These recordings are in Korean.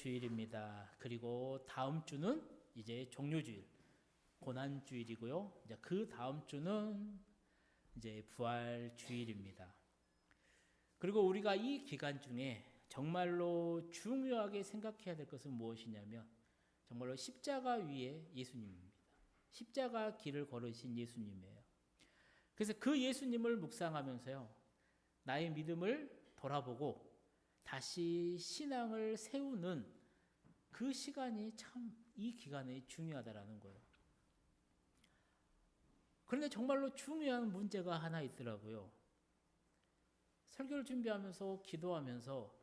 주일입니다. 그리고 다음 주는 이제 종료주일, 고난주일이고요. 이제 그 다음 주는 이제 부활주일입니다. 그리고 우리가 이 기간 중에 정말로 중요하게 생각해야 될 것은 무엇이냐면 정말로 십자가 위에 예수님입니다. 십자가 길을 걸으신 예수님이에요. 그래서 그 예수님을 묵상하면서요, 나의 믿음을 돌아보고 다시 신앙을 세우는 그 시간이 참 이 기간에 중요하다라는 거예요. 그런데 정말로 중요한 문제가 하나 있더라고요. 설교를 준비하면서 기도하면서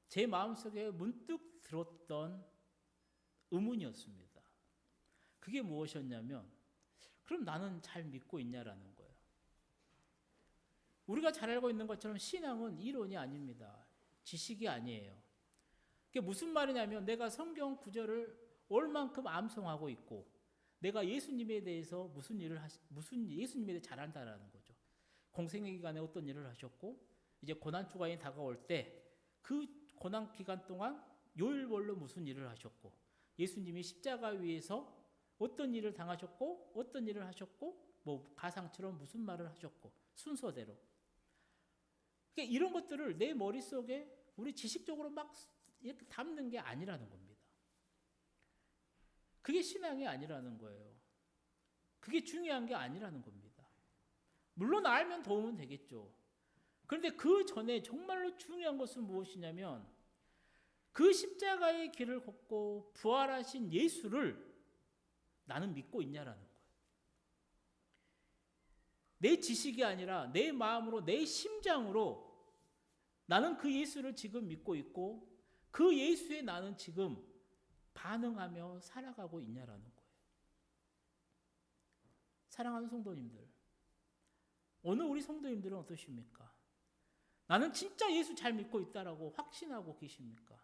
제 마음속에 문득 들었던 의문이었습니다. 그게 무엇이었냐면, 그럼 나는 잘 믿고 있냐라는 거예요. 우리가 잘 알고 있는 것처럼 신앙은 이론이 아닙니다. 지식이 아니에요. 그게 무슨 말이냐면, 내가 성경 구절을 얼만큼 암송하고 있고, 내가 예수님에 대해서 예수님에 대해 잘 안다라는 거죠. 공생의 기간에 어떤 일을 하셨고, 이제 고난 주간이 다가올 때 그 고난 기간 동안 요일별로 무슨 일을 하셨고, 예수님이 십자가 위에서 어떤 일을 당하셨고, 어떤 일을 하셨고, 뭐 가상처럼 무슨 말을 하셨고, 순서대로. 그러니까 이런 것들을 내 머릿속에 우리 지식적으로 막 이렇게 담는 게 아니라는 겁니다. 그게 신앙이 아니라는 거예요. 그게 중요한 게 아니라는 겁니다. 물론 알면 도움은 되겠죠. 그런데 그 전에 정말로 중요한 것은 무엇이냐면, 그 십자가의 길을 걷고 부활하신 예수를 나는 믿고 있냐라는 거예요. 내 지식이 아니라 내 마음으로, 내 심장으로 나는 그 예수를 지금 믿고 있고, 그 예수에 나는 지금 반응하며 살아가고 있냐라는 거예요. 사랑하는 성도님들, 오늘 우리 성도님들은 어떠십니까? 나는 진짜 예수 잘 믿고 있다라고 확신하고 계십니까?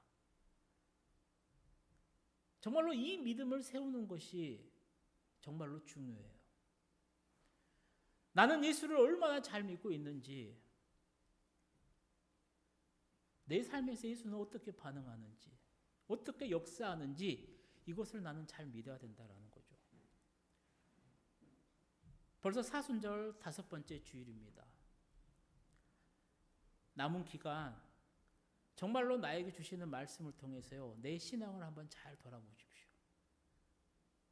정말로 이 믿음을 세우는 것이 정말로 중요해요. 나는 예수를 얼마나 잘 믿고 있는지, 내 삶에서 예수는 어떻게 반응하는지, 어떻게 역사하는지, 이것을 나는 잘 믿어야 된다는 거죠. 벌써 사순절 5번째 주일입니다. 남은 기간 정말로 나에게 주시는 말씀을 통해서요, 내 신앙을 한번 잘 돌아보십시오.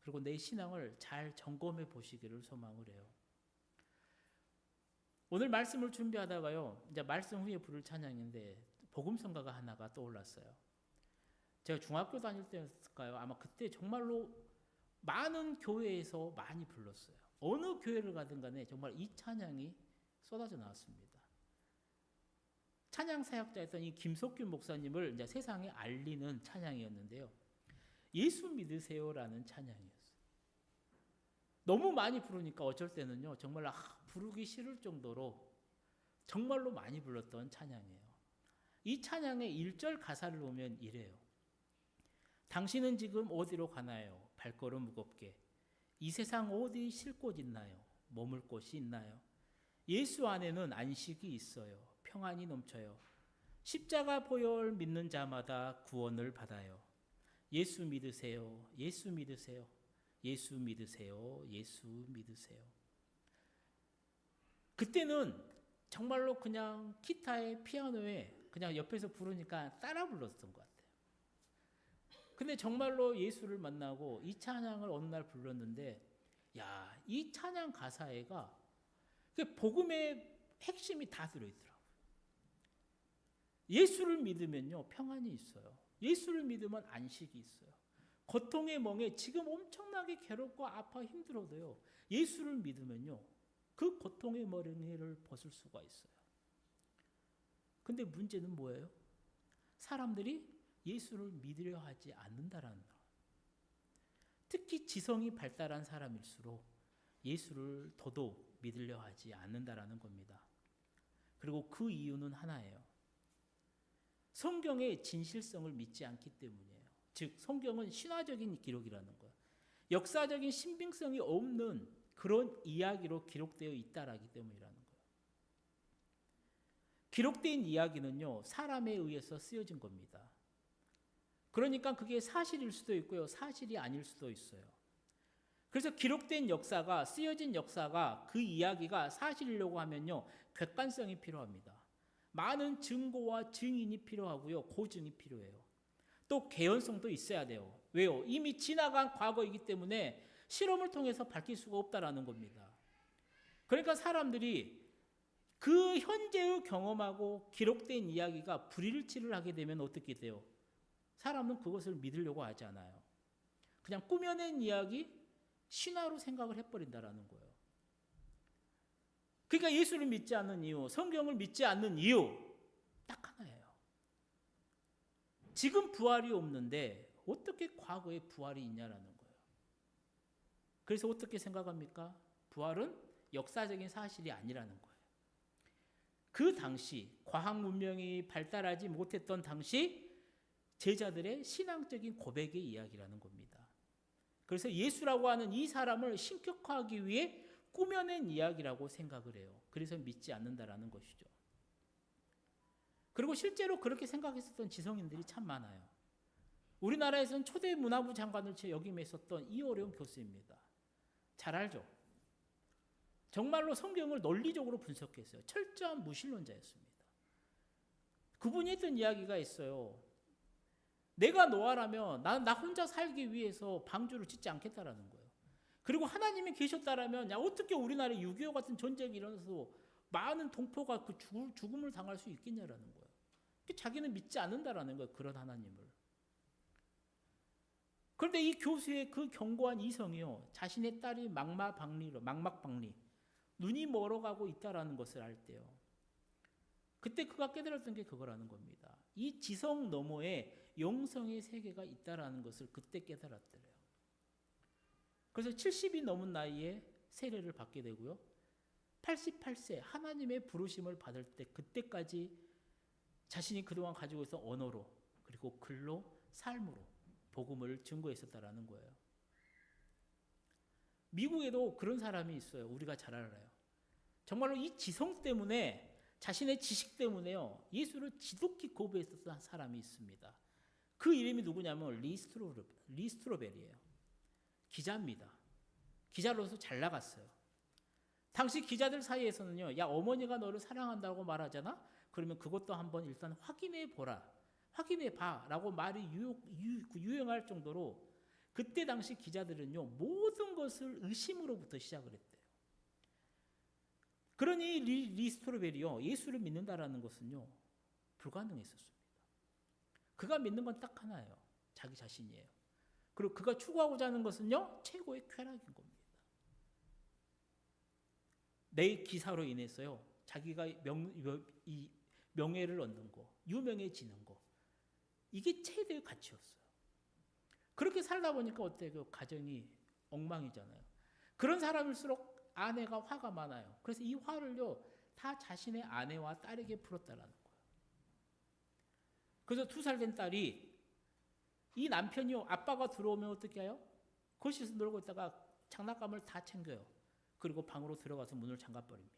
그리고 내 신앙을 잘 점검해 보시기를 소망을 해요. 오늘 말씀을 준비하다가요, 이제 말씀 후에 부를 찬양인데 복음성가가 하나가 떠올랐어요. 제가 중학교 다닐 때였을까요? 아마 그때 정말로 많은 교회에서 많이 불렀어요. 어느 교회를 가든 간에 정말 이 찬양이 쏟아져 나왔습니다. 찬양 사역자였던 이 김석균 목사님을 이제 세상에 알리는 찬양이었는데요, 예수 믿으세요라는 찬양이었어요. 너무 많이 부르니까 어쩔 때는요, 정말 부르기 싫을 정도로 정말로 많이 불렀던 찬양이에요. 이 찬양의 1절 가사를 보면 이래요. 당신은 지금 어디로 가나요? 발걸음 무겁게. 이 세상 어디 쉴 곳 있나요? 머물 곳이 있나요? 예수 안에는 안식이 있어요. 평안이 넘쳐요. 십자가 보혈 믿는 자마다 구원을 받아요. 예수 믿으세요. 예수 믿으세요. 예수 믿으세요. 예수 믿으세요. 그때는 정말로 그냥 기타에 피아노에 그냥 옆에서 부르니까 따라 불렀던 것 같아요. 근데 정말로 예수를 만나고 이 찬양을 어느 날 불렀는데, 이 찬양 가사에가 복음의 핵심이 다 들어있더라고요. 예수를 믿으면요, 평안이 있어요. 예수를 믿으면 안식이 있어요. 고통의 멍에 지금 엄청나게 괴롭고 아파 힘들어도요, 예수를 믿으면요, 그 고통의 멍에를 벗을 수가 있어요. 근데 문제는 뭐예요? 사람들이 예수를 믿으려 하지 않는다라는 거. 특히 지성이 발달한 사람일수록 예수를 더더욱 믿으려 하지 않는다라는 겁니다. 그리고 그 이유는 하나예요. 성경의 진실성을 믿지 않기 때문이에요. 즉, 성경은 신화적인 기록이라는 거예요. 역사적인 신빙성이 없는 그런 이야기로 기록되어 있다라기 때문이라는 거예요. 기록된 이야기는요, 사람에 의해서 쓰여진 겁니다. 그러니까 그게 사실일 수도 있고요. 사실이 아닐 수도 있어요. 그래서 기록된 역사가, 쓰여진 역사가, 그 이야기가 사실이려고 하면요, 객관성이 필요합니다. 많은 증거와 증인이 필요하고요, 고증이 필요해요. 또 개연성도 있어야 돼요. 왜요? 이미 지나간 과거이기 때문에 실험을 통해서 밝힐 수가 없다라는 겁니다. 그러니까 사람들이 그 현재의 경험하고 기록된 이야기가 불일치를 하게 되면 어떻게 돼요? 사람은 그것을 믿으려고 하지 않아요. 그냥 꾸며낸 이야기, 신화로 생각을 해버린다라는 거예요. 그러니까 예수를 믿지 않는 이유, 성경을 믿지 않는 이유 딱 하나예요. 지금 부활이 없는데 어떻게 과거에 부활이 있냐라는 거예요. 그래서 어떻게 생각합니까? 부활은 역사적인 사실이 아니라는 거예요. 그 당시 과학 문명이 발달하지 못했던 당시 제자들의 신앙적인 고백의 이야기라는 겁니다. 그래서 예수라고 하는 이 사람을 신격화하기 위해 꾸며낸 이야기라고 생각을 해요. 그래서 믿지 않는다라는 것이죠. 그리고 실제로 그렇게 생각했었던 지성인들이 참 많아요. 우리나라에서는 초대 문화부 장관을 역임했었던 이어령 교수입니다. 잘 알죠? 정말로 성경을 논리적으로 분석했어요. 철저한 무신론자였습니다. 그분이 했던 이야기가 있어요. 내가 노아라면 나 혼자 살기 위해서 방주를 짓지 않겠다라는 거예요. 그리고 하나님이 계셨다라면 야, 어떻게 우리나라에 6.25 같은 전쟁이 일어나서 많은 동포가 그 죽음을 당할 수 있겠냐라는 거예요. 자기는 믿지 않는다라는 거예요. 그런 하나님을. 그런데 이 교수의 그 견고한 이성이요, 자신의 딸이 망막박리, 눈이 멀어가고 있다라는 것을 알 때요, 그때 그가 깨달았던 게 그거라는 겁니다. 이 지성 너머에 영성의 세계가 있다라는 것을 그때 깨달았더래요. 그래서 70이 넘은 나이에 세례를 받게 되고요, 88세 하나님의 부르심을 받을 때 그때까지 자신이 그동안 가지고 있던 언어로, 그리고 글로, 삶으로 복음을 증거했었다라는 거예요. 미국에도 그런 사람이 있어요. 우리가 잘 알아요. 정말로 이 지성 때문에, 자신의 지식 때문에요, 예수를 지독히 거부했었던 사람이 있습니다. 그 이름이 누구냐면 리스트로벨이에요. 기자입니다. 기자로서 잘 나갔어요. 당시 기자들 사이에서는요, 야, 어머니가 너를 사랑한다고 말하잖아? 그러면 그것도 한번 일단 확인해 봐 라고 말이 유행할 정도로 그때 당시 기자들은요, 모든 것을 의심으로부터 시작을 했대요. 그러니 리스토르벨이요, 예수를 믿는다라는 것은요, 불가능했었습니다. 그가 믿는 건 딱 하나예요. 자기 자신이에요. 그리고 그가 추구하고자 하는 것은요, 최고의 쾌락인 겁니다. 내 기사로 인해서요, 자기가 명예를 얻는 거, 유명해지는 거, 이게 최대의 가치였어요. 그렇게 살다 보니까 어때요? 그 가정이 엉망이잖아요. 그런 사람일수록 아내가 화가 많아요. 그래서 이 화를요, 다 자신의 아내와 딸에게 풀었다라는 거예요. 그래서 2살 된 딸이, 이 남편이요, 아빠가 들어오면 어떻게 해요? 거실에서 놀고 있다가 장난감을 다 챙겨요. 그리고 방으로 들어가서 문을 잠가버립니다.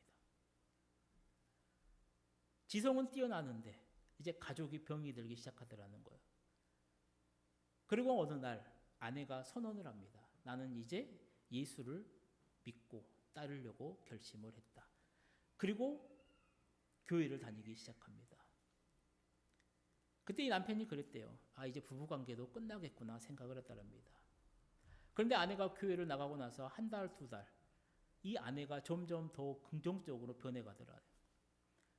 지성은 뛰어나는데 이제 가족이 병이 들기 시작하더라는 거예요. 그리고 어느 날 아내가 선언을 합니다. 나는 이제 예수를 믿고 따르려고 결심을 했다. 그리고 교회를 다니기 시작합니다. 그때 이 남편이 그랬대요. 아, 이제 부부관계도 끝나겠구나 생각을 했다랍니다. 그런데 아내가 교회를 나가고 나서 1달, 2달, 이 아내가 점점 더 긍정적으로 변해가더라고요.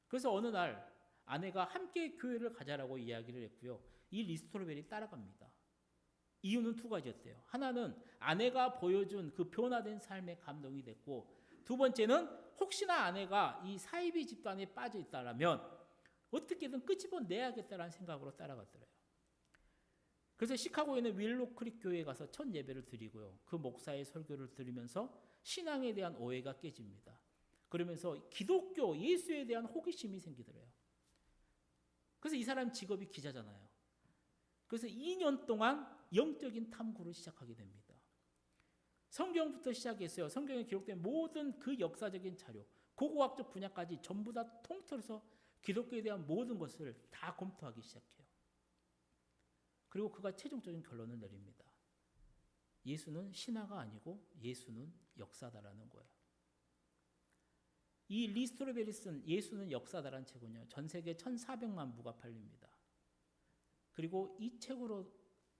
그래서 어느 날 아내가 함께 교회를 가자라고 이야기를 했고요, 이 리스토르벨이 따라갑니다. 이유는 2가지였대요. 하나는 아내가 보여준 그 변화된 삶에 감동이 됐고, 2번째는 혹시나 아내가 이 사이비 집단에 빠져 있다라면 어떻게든 끄집어내야겠다라는 생각으로 따라갔더래요. 그래서 시카고에 있는 윌로 크릭 교회에 가서 첫 예배를 드리고요, 그 목사의 설교를 들으면서 신앙에 대한 오해가 깨집니다. 그러면서 기독교, 예수에 대한 호기심이 생기더래요. 그래서 이 사람 직업이 기자잖아요. 그래서 2년 동안 영적인 탐구를 시작하게 됩니다. 성경부터 시작했어요. 성경에 기록된 모든 그 역사적인 자료, 고고학적 분야까지 전부 다 통틀어서 기독교에 대한 모든 것을 다 검토하기 시작해요. 그리고 그가 최종적인 결론을 내립니다. 예수는 신화가 아니고 예수는 역사다라는 거예요. 이 리 스트로베리 쓴 예수는 역사다라는 책은요, 전 세계 1,400만 부가 팔립니다. 그리고 이 책으로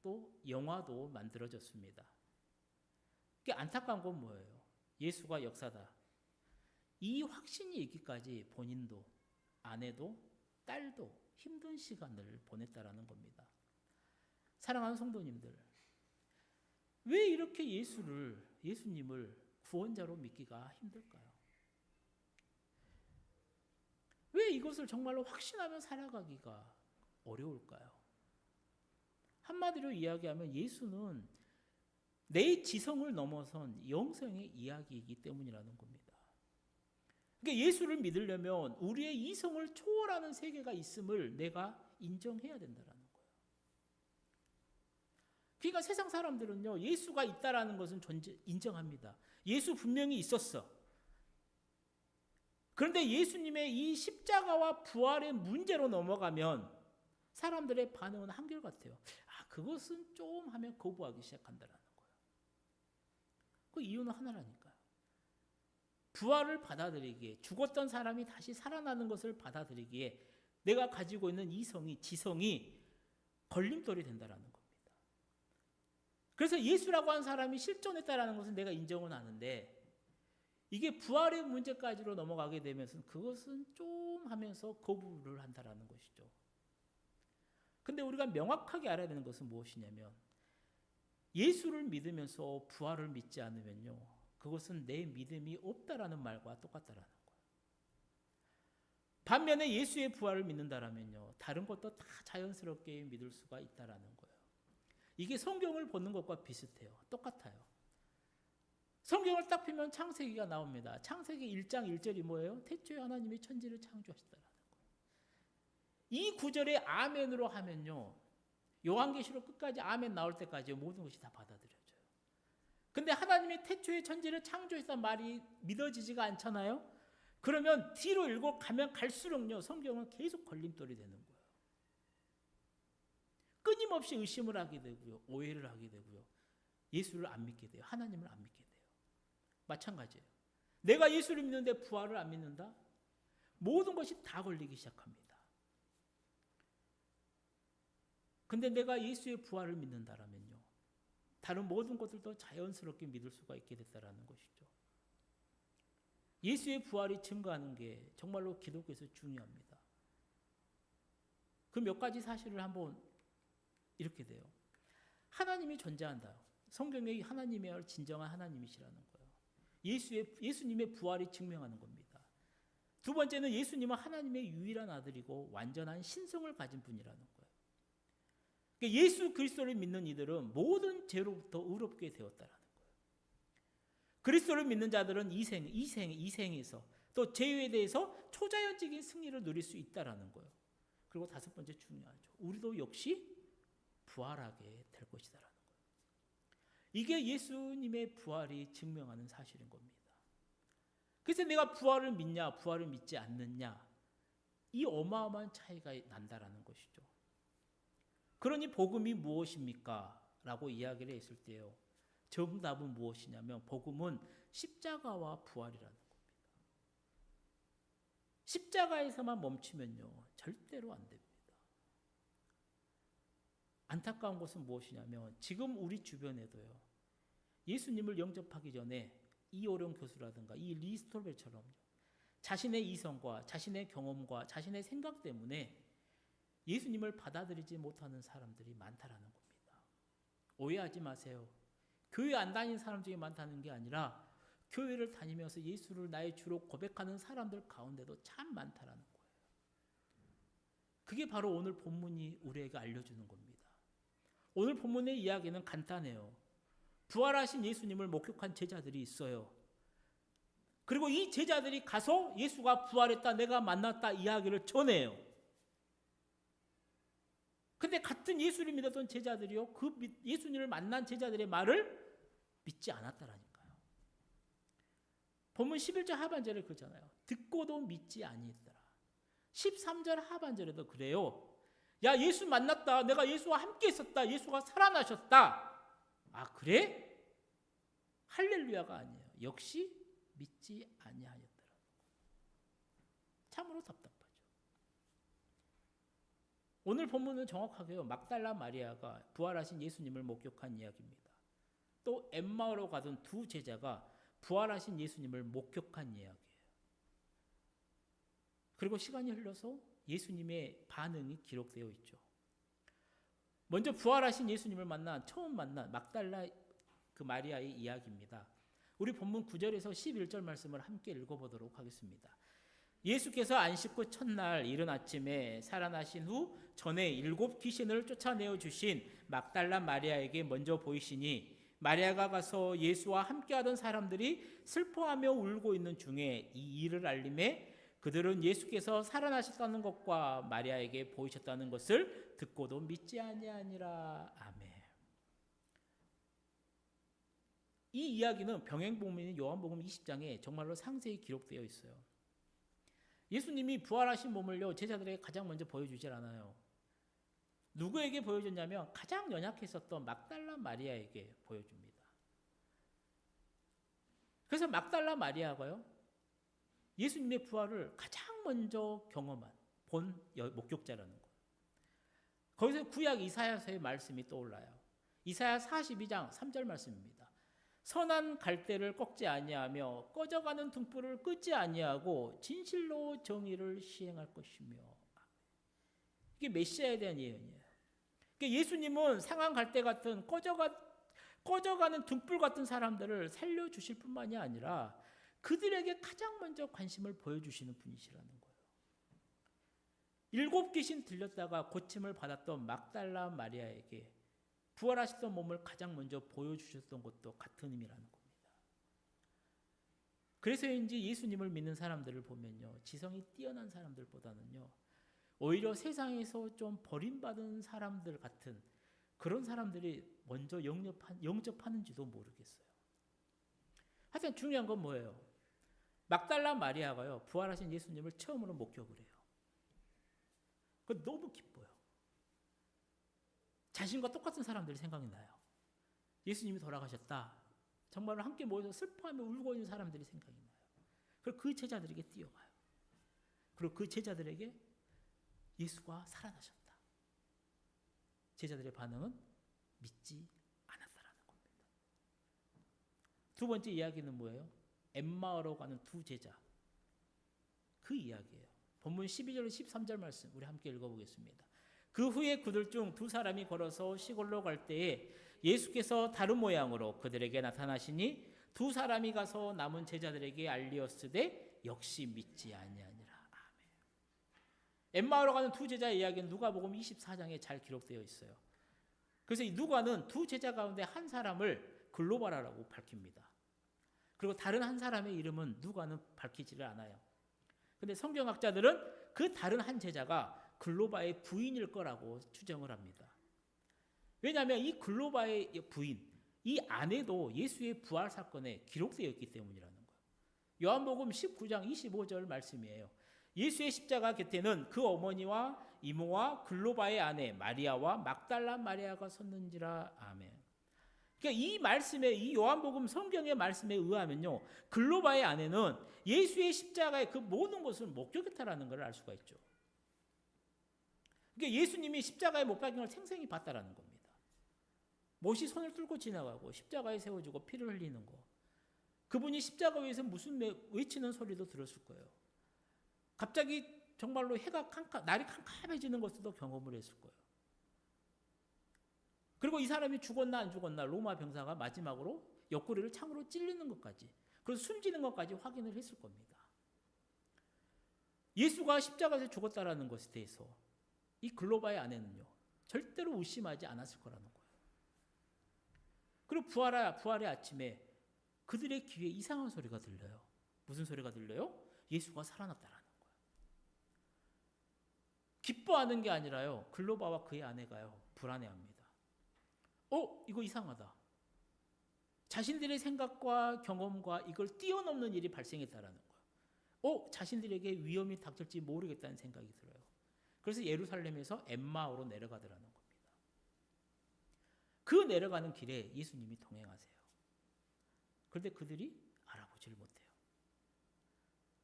또 영화도 만들어졌습니다. 그게 안타까운 건 뭐예요? 예수가 역사다. 이 확신이 있기까지 본인도, 아내도, 딸도 힘든 시간을 보냈다라는 겁니다. 사랑하는 성도님들, 왜 이렇게 예수님을 구원자로 믿기가 힘들까요? 왜 이것을 정말로 확신하며 살아가기가 어려울까요? 한마디로 이야기하면 예수는 내 지성을 넘어선 영성의 이야기이기 때문이라는 겁니다. 그러니까 예수를 믿으려면 우리의 이성을 초월하는 세계가 있음을 내가 인정해야 된다는 거예요. 그러니까 세상 사람들은요, 예수가 있다라는 것은 인정합니다. 예수 분명히 있었어. 그런데 예수님의 이 십자가와 부활의 문제로 넘어가면 사람들의 반응은 한결같아요. 그것은 좀 하면 거부하기 시작한다는 거예요. 그 이유는 하나라니까요. 부활을 받아들이기에, 죽었던 사람이 다시 살아나는 것을 받아들이기에 내가 가지고 있는 이성이, 지성이 걸림돌이 된다는 겁니다. 그래서 예수라고 하는 사람이 실존했다는 것은 내가 인정은 하는데, 이게 부활의 문제까지로 넘어가게 되면서 그것은 좀 하면서 거부를 한다는 것이죠. 근데 우리가 명확하게 알아야 되는 것은 무엇이냐면, 예수를 믿으면서 부활을 믿지 않으면요, 그것은 내 믿음이 없다라는 말과 똑같다라는 거예요. 반면에 예수의 부활을 믿는다라면요, 다른 것도 다 자연스럽게 믿을 수가 있다라는 거예요. 이게 성경을 보는 것과 비슷해요. 똑같아요. 성경을 딱 펴면 창세기가 나옵니다. 창세기 1장 1절이 뭐예요? 태초에 하나님이 천지를 창조하셨다라는 거예요. 이 구절에 아멘으로 하면요, 요한계시록 끝까지 아멘 나올 때까지 모든 것이 다 받아들여져요. 근데 하나님이 태초에 천지를 창조했다는 말이 믿어지지가 않잖아요. 그러면 뒤로 읽고 가면 갈수록요, 성경은 계속 걸림돌이 되는 거예요. 끊임없이 의심을 하게 되고요, 오해를 하게 되고요, 예수를 안 믿게 돼요. 하나님을 안 믿게 돼요. 마찬가지예요. 내가 예수를 믿는데 부활을 안 믿는다? 모든 것이 다 걸리기 시작합니다. 근데 내가 예수의 부활을 믿는다라면요, 다른 모든 것들도 자연스럽게 믿을 수가 있게 됐다라는 것이죠. 예수의 부활이 증거하는 게 정말로 기독교에서 중요합니다. 그 몇 가지 사실을 한번 이렇게 돼요. 하나님이 존재한다. 성경에 하나님의 진정한 하나님이시라는 거예요. 예수님의 부활이 증명하는 겁니다. 두 번째는 예수님은 하나님의 유일한 아들이고 완전한 신성을 가진 분이라는 거예요. 그러니까 예수 그리스도를 믿는 이들은 모든 죄로부터 의롭게 되었다라는 거예요. 그리스도를 믿는 자들은 이생에서 또 죄에 대해서 초자연적인 승리를 누릴 수 있다라는 거예요. 그리고 다섯 번째 중요하죠. 우리도 역시 부활하게 될 것이다라는 거예요. 이게 예수님의 부활이 증명하는 사실인 겁니다. 그래서 내가 부활을 믿냐, 부활을 믿지 않느냐, 이 어마어마한 차이가 난다라는 것이죠. 그러니 복음이 무엇입니까? 라고 이야기를 했을 때요, 정답은 무엇이냐면 복음은 십자가와 부활이라는 겁니다. 십자가에서만 멈추면요, 절대로 안 됩니다. 안타까운 것은 무엇이냐면 지금 우리 주변에도요, 예수님을 영접하기 전에 이오룡 교수라든가 이 리 스톨벨처럼 자신의 이성과 자신의 경험과 자신의 생각 때문에 예수님을 받아들이지 못하는 사람들이 많다라는 겁니다. 오해하지 마세요. 교회 안 다니는 사람 중에 많다는 게 아니라 교회를 다니면서 예수를 나의 주로 고백하는 사람들 가운데도 참 많다라는 거예요. 그게 바로 오늘 본문이 우리에게 알려주는 겁니다. 오늘 본문의 이야기는 간단해요. 부활하신 예수님을 목격한 제자들이 있어요. 그리고 이 제자들이 가서 예수가 부활했다, 내가 만났다 이야기를 전해요. 근데 같은 예수를 믿었던 제자들이요, 그 예수님을 만난 제자들의 말을 믿지 않았다라니까요. 본문 11절 하반절에 그러잖아요. 듣고도 믿지 아니했더라. 13절 하반절에도 그래요. 야, 예수 만났다. 내가 예수와 함께 있었다. 예수가 살아나셨다. 아, 그래? 할렐루야가 아니에요. 역시 믿지 아니하였더라. 참으로 답답하죠. 오늘 본문은 정확하게요. 막달라 마리아가 부활하신 예수님을 목격한 이야기입니다. 또 엠마오로 가던 두 제자가 부활하신 예수님을 목격한 이야기예요. 그리고 시간이 흘러서 예수님의 반응이 기록되어 있죠. 먼저 부활하신 예수님을 처음 만난 막달라 그 마리아의 이야기입니다. 우리 본문 9절에서 11절 말씀을 함께 읽어보도록 하겠습니다. 예수께서 안식 후 첫날 이른 아침에 살아나신 후 전에 7 귀신을 쫓아내어 주신 막달라 마리아에게 먼저 보이시니 마리아가 가서 예수와 함께하던 사람들이 슬퍼하며 울고 있는 중에 이 일을 알림해 그들은 예수께서 살아나셨다는 것과 마리아에게 보이셨다는 것을 듣고도 믿지 아니하니라. 아멘. 이 이야기는 병행복음인 요한복음 20장에 정말로 상세히 기록되어 있어요. 예수님이 부활하신 몸을요 제자들에게 가장 먼저 보여주질 않아요. 누구에게 보여줬냐면 가장 연약했었던 막달라 마리아에게 보여줍니다. 그래서 막달라 마리아가요 예수님의 부활을 가장 먼저 경험한 본 목격자라는 거예요. 거기서 구약 이사야서의 말씀이 떠올라요. 이사야 42장 3절 말씀입니다. 선한 갈대를 꺾지 아니하며 꺼져가는 등불을 끄지 아니하고 진실로 정의를 시행할 것이며. 이게 메시아에 대한 예언이에요. 그러니까 예수님은 상한 갈대 같은 꺼져가는 등불 같은 사람들을 살려주실 뿐만이 아니라 그들에게 가장 먼저 관심을 보여주시는 분이시라는 거예요. 7 귀신 들렸다가 고침을 받았던 막달라 마리아에게 부활하셨던 몸을 가장 먼저 보여주셨던 것도 같은 의미라는 겁니다. 그래서인지 예수님을 믿는 사람들을 보면요, 지성이 뛰어난 사람들보다는요, 오히려 세상에서 좀 버림받은 사람들 같은 그런 사람들이 먼저 영접하는지도 모르겠어요. 하여튼 중요한 건 뭐예요? 막달라 마리아가요, 부활하신 예수님을 처음으로 목격을 해요. 그거 너무 기뻐요. 자신과 똑같은 사람들이 생각이 나요. 예수님이 돌아가셨다. 정말로 함께 모여서 슬퍼하며 울고 있는 사람들이 생각이 나요. 그리고 그 제자들에게 뛰어가요. 그리고 그 제자들에게 예수가 살아나셨다. 제자들의 반응은 믿지 않았다라는 겁니다. 두 번째 이야기는 뭐예요? 엠마오로 가는 두 제자. 그 이야기예요. 본문 12절 13절 말씀 우리 함께 읽어보겠습니다. 그 후에 그들 중 2 사람이 걸어서 시골로 갈 때에 예수께서 다른 모양으로 그들에게 나타나시니 2 사람이 가서 남은 제자들에게 알리었으되 역시 믿지 아니하니라. 아멘. 엠마오로 가는 두 제자의 이야기는 누가복음 24장에 잘 기록되어 있어요. 그래서 이 누가는 2 제자 가운데 한 사람을 글로바라라고 밝힙니다. 그리고 다른 한 사람의 이름은 누가는 밝히지를 않아요. 근데 성경학자들은 그 다른 한 제자가 글로바의 부인일 거라고 추정을 합니다. 왜냐하면 이 글로바의 부인, 이 아내도 예수의 부활 사건에 기록되어 있기 때문이라는 거예요. 요한복음 19장 25절 말씀이에요. 예수의 십자가 곁에는 그 어머니와 이모와 글로바의 아내 마리아와 막달라 마리아가 섰는지라. 아멘. 그러니까 이 말씀에, 이 요한복음 성경의 말씀에 의하면요, 글로바의 아내는 예수의 십자가의 그 모든 것을 목격했다라는 걸 알 수가 있죠. 그러니까 예수님이 십자가에 못 박힌 걸 생생히 봤다라는 겁니다. 못이 손을 뚫고 지나가고 십자가에 세워지고 피를 흘리는 거. 그분이 십자가 위에서 무슨 외치는 소리도 들었을 거예요. 갑자기 정말로 날이 캄캄해지는 것도 경험을 했을 거예요. 그리고 이 사람이 죽었나 안 죽었나 로마 병사가 마지막으로 옆구리를 창으로 찔리는 것까지, 그래서 숨지는 것까지 확인을 했을 겁니다. 예수가 십자가에서 죽었다라는 것에 대해서 이 글로바의 아내는요, 절대로 의심하지 않았을 거라는 거예요. 그리고 부활의 아침에 그들의 귀에 이상한 소리가 들려요. 무슨 소리가 들려요? 예수가 살아났다라는 거예요. 기뻐하는 게 아니라요, 글로바와 그의 아내가요, 불안해합니다. 이거 이상하다. 자신들의 생각과 경험과 이걸 뛰어넘는 일이 발생했다라는 거예요. 자신들에게 위험이 닥칠지 모르겠다는 생각이 들어요. 그래서 예루살렘에서 엠마오로 내려가더라는 겁니다. 그 내려가는 길에 예수님이 동행하세요. 그런데 그들이 알아보지를 못해요.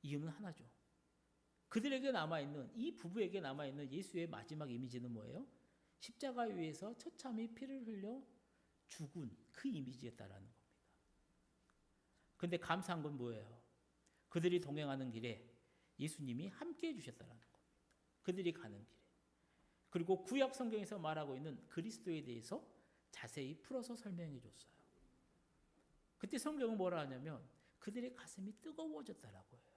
이유는 하나죠. 그들에게 남아있는, 이 부부에게 남아있는 예수의 마지막 이미지는 뭐예요? 십자가 위에서 처참히 피를 흘려 죽은 그 이미지였다라는 겁니다. 그런데 감사한 건 뭐예요? 그들이 동행하는 길에 예수님이 함께 해주셨다라는 겁니다. 그들이 가는 길에. 그리고 구약 성경에서 말하고 있는 그리스도에 대해서 자세히 풀어서 설명해 줬어요. 그때 성경은 뭐라 하냐면 그들의 가슴이 뜨거워졌다라고 해요.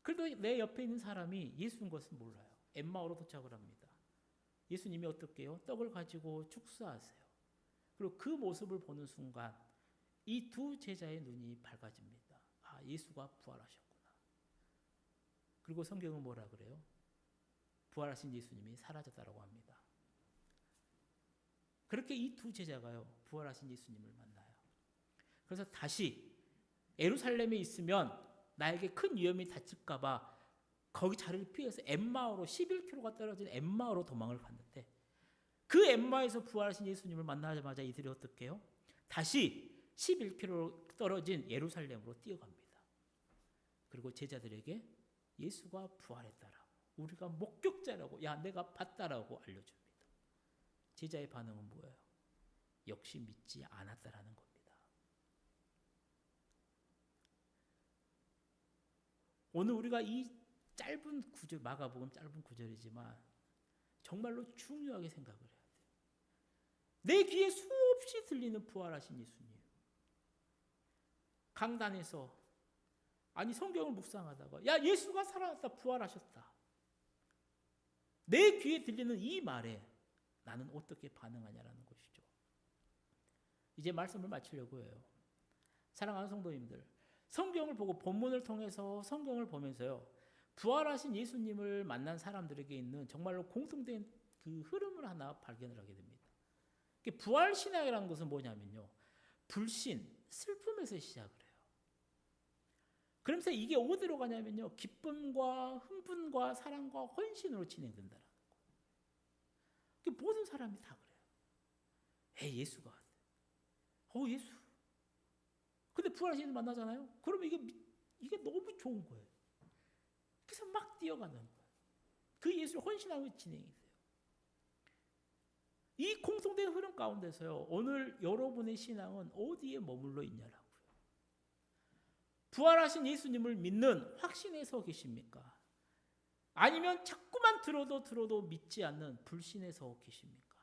그래도 내 옆에 있는 사람이 예수인 것은 몰라요. 엠마오로 도착을 합니다. 예수님이 어떻게 해요? 떡을 가지고 축사하세요. 그리고 그 모습을 보는 순간 이 두 제자의 눈이 밝아집니다. 아, 예수가 부활하셨구나. 그리고 성경은 뭐라 그래요? 부활하신 예수님이 사라졌다라고 합니다. 그렇게 이 두 제자가요, 부활하신 예수님을 만나요. 그래서 다시 예루살렘에 있으면 나에게 큰 위험이 닥칠까봐 거기 자리를 피해서 엠마오로 11km가 떨어진 엠마오로 도망을 갔는데 그 엠마에서 부활하신 예수님을 만나자마자 이들이 어떻게 해요? 다시 11km 떨어진 예루살렘으로 뛰어갑니다. 그리고 제자들에게 예수가 부활했다라고, 우리가 목격자라고, 야 내가 봤다라고 알려줍니다. 제자의 반응은 뭐예요? 역시 믿지 않았다라는 겁니다. 오늘 우리가 이 짧은 구절, 마가복음 짧은 구절이지만 정말로 중요하게 생각을 해야 돼요. 내 귀에 수없이 들리는 부활하신 예수님. 강단에서 아니 성경을 묵상하다가 야 예수가 살아났다, 부활하셨다. 내 귀에 들리는 이 말에 나는 어떻게 반응하냐라는 것이죠. 이제 말씀을 마치려고 해요. 사랑하는 성도님들, 성경을 보고 본문을 통해서 성경을 보면서요, 부활하신 예수님을 만난 사람들에게 있는 정말로 공통된 그 흐름을 하나 발견을 하게 됩니다. 부활 신앙이라는 것은 뭐냐면요, 불신, 슬픔에서 시작을 해요. 그러면서 이게 어디로 가냐면요, 기쁨과 흥분과 사랑과 헌신으로 진행된다는 거예요. 모든 사람이 다 그래요. 예수가 예수. 근데 부활하신 예수 만나잖아요. 그러면 이게 너무 좋은 거예요. 그래서 막 뛰어가는 거예요. 그 예수를 헌신하고 진행이 돼요. 이 공통된 흐름 가운데서요, 오늘 여러분의 신앙은 어디에 머물러 있냐라고요. 부활하신 예수님을 믿는 확신에 서 계십니까? 아니면 자꾸만 들어도 믿지 않는 불신에 서 계십니까?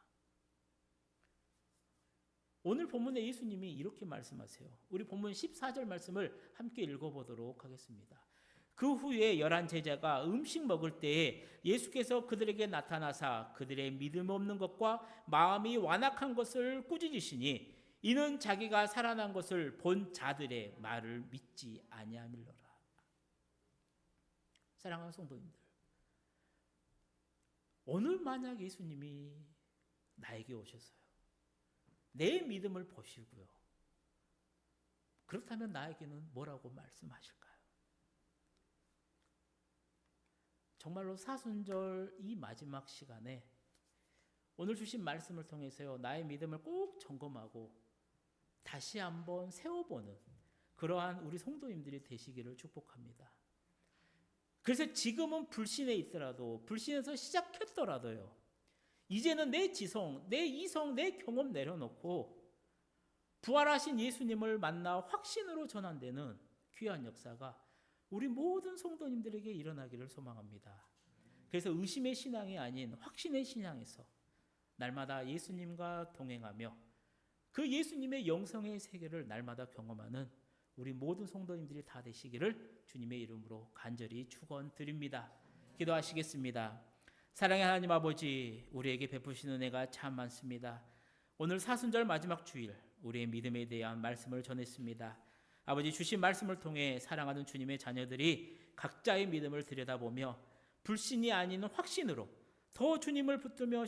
오늘 본문에 예수님이 이렇게 말씀하세요. 우리 본문 14절 말씀을 함께 읽어보도록 하겠습니다. 그 후에 11 제자가 음식 먹을 때에 예수께서 그들에게 나타나사 그들의 믿음 없는 것과 마음이 완악한 것을 꾸짖으시니 이는 자기가 살아난 것을 본 자들의 말을 믿지 아니함이로라. 사랑하는 성도님들, 오늘 만약 예수님이 나에게 오셔서요, 내 믿음을 보시고요, 그렇다면 나에게는 뭐라고 말씀하실까요? 정말로 사순절 이 마지막 시간에 오늘 주신 말씀을 통해서요, 나의 믿음을 꼭 점검하고 다시 한번 세워보는 그러한 우리 성도님들이 되시기를 축복합니다. 그래서 지금은 불신에 있더라도, 불신에서 시작했더라도요, 이제는 내 지성, 내 이성, 내 경험 내려놓고 부활하신 예수님을 만나 확신으로 전환되는 귀한 역사가 우리 모든 성도님들에게 일어나기를 소망합니다. 그래서 의심의 신앙이 아닌 확신의 신앙에서 날마다 예수님과 동행하며 그 예수님의 영성의 세계를 날마다 경험하는 우리 모든 성도님들이 다 되시기를 주님의 이름으로 간절히 축원드립니다. 기도하시겠습니다. 사랑의 하나님 아버지, 우리에게 베푸시는 은혜가 참 많습니다. 오늘 사순절 마지막 주일 우리의 믿음에 대한 말씀을 전했습니다. 아버지, 주신 말씀을 통해 사랑하는 주님의 자녀들이 각자의 믿음을 들여다보며 불신이 아닌 확신으로 더 주님을 붙들며